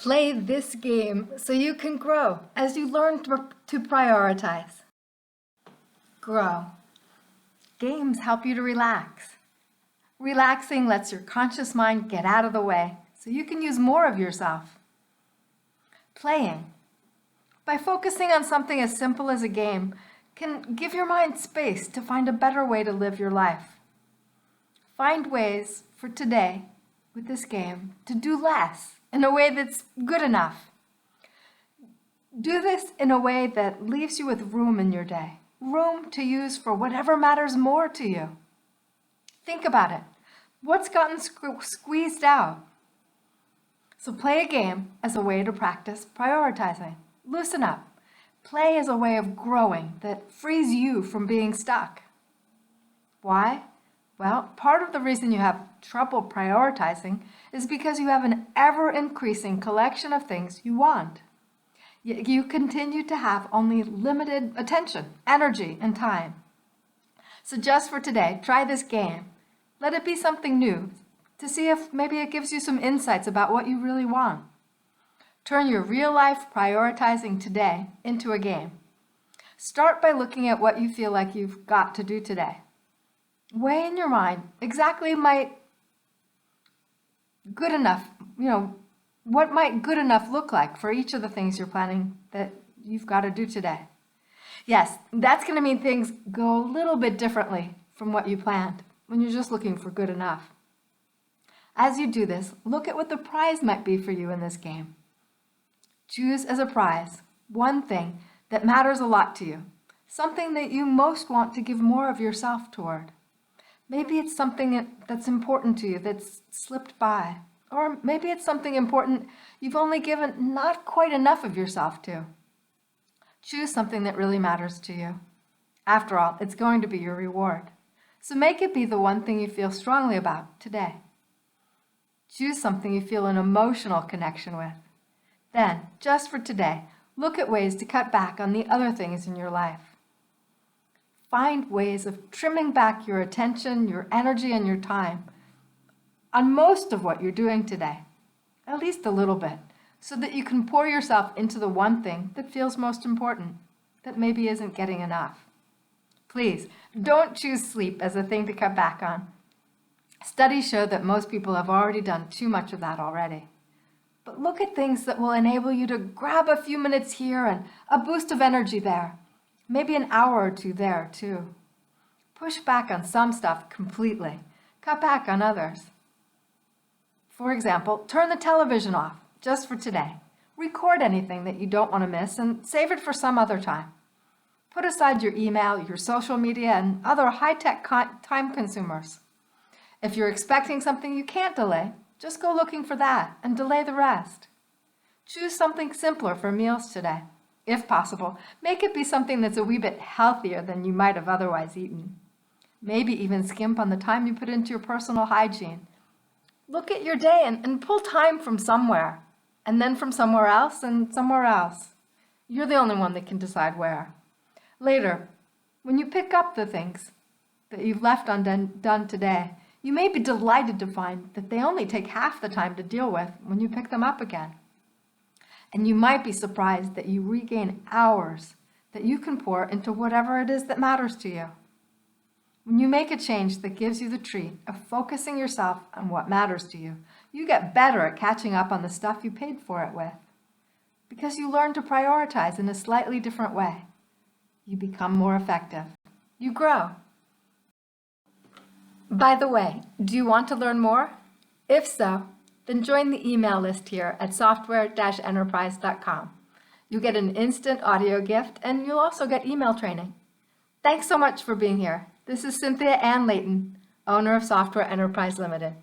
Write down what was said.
Play this game so you can grow as you learn to prioritize. Grow. Games help you to relax. Relaxing lets your conscious mind get out of the way so you can use more of yourself. Playing. By focusing on something as simple as a game, can give your mind space to find a better way to live your life. Find ways for today, with this game, to do less in a way that's good enough. Do this in a way that leaves you with room in your day, room to use for whatever matters more to you. Think about it. What's gotten squeezed out? So play a game as a way to practice prioritizing. Loosen up. Play as a way of growing that frees you from being stuck. Why? Well, part of the reason you have trouble prioritizing is because you have an ever-increasing collection of things you want. Yet you continue to have only limited attention, energy, and time. So just for today, try this game. Let it be something new to see if maybe it gives you some insights about what you really want. Turn your real-life prioritizing today into a game. Start by looking at what you feel like you've got to do today. Weigh in your mind exactly what might good enough look like for each of the things you're planning that you've got to do today. Yes, that's going to mean things go a little bit differently from what you planned when you're just looking for good enough. As you do this, look at what the prize might be for you in this game. Choose as a prize one thing that matters a lot to you, something that you most want to give more of yourself toward. Maybe it's something that's important to you that's slipped by, or maybe it's something important you've only given not quite enough of yourself to. Choose something that really matters to you. After all, it's going to be your reward. So make it be the one thing you feel strongly about today. Choose something you feel an emotional connection with. Then, just for today, look at ways to cut back on the other things in your life. Find ways of trimming back your attention, your energy, and your time on most of what you're doing today, at least a little bit, so that you can pour yourself into the one thing that feels most important, that maybe isn't getting enough. Please, don't choose sleep as a thing to cut back on. Studies show that most people have already done too much of that already. But look at things that will enable you to grab a few minutes here and a boost of energy there. Maybe an hour or two there, too. Push back on some stuff completely. Cut back on others. For example, turn the television off, just for today. Record anything that you don't want to miss and save it for some other time. Put aside your email, your social media, and other high-tech time consumers. If you're expecting something you can't delay, just go looking for that and delay the rest. Choose something simpler for meals today. If possible, make it be something that's a wee bit healthier than you might have otherwise eaten. Maybe even skimp on the time you put into your personal hygiene. Look at your day and pull time from somewhere, and then from somewhere else and somewhere else. You're the only one that can decide where. Later, when you pick up the things that you've left undone today, you may be delighted to find that they only take half the time to deal with when you pick them up again. And you might be surprised that you regain hours that you can pour into whatever it is that matters to you. When you make a change that gives you the treat of focusing yourself on what matters to you, you get better at catching up on the stuff you paid for it with. Because you learn to prioritize in a slightly different way. You become more effective. You grow. By the way, do you want to learn more? If so, then join the email list here at software-enterprise.com. You'll get an instant audio gift and you'll also get email training. Thanks so much for being here. This is Cynthia Ann Layton, owner of Software Enterprise Limited.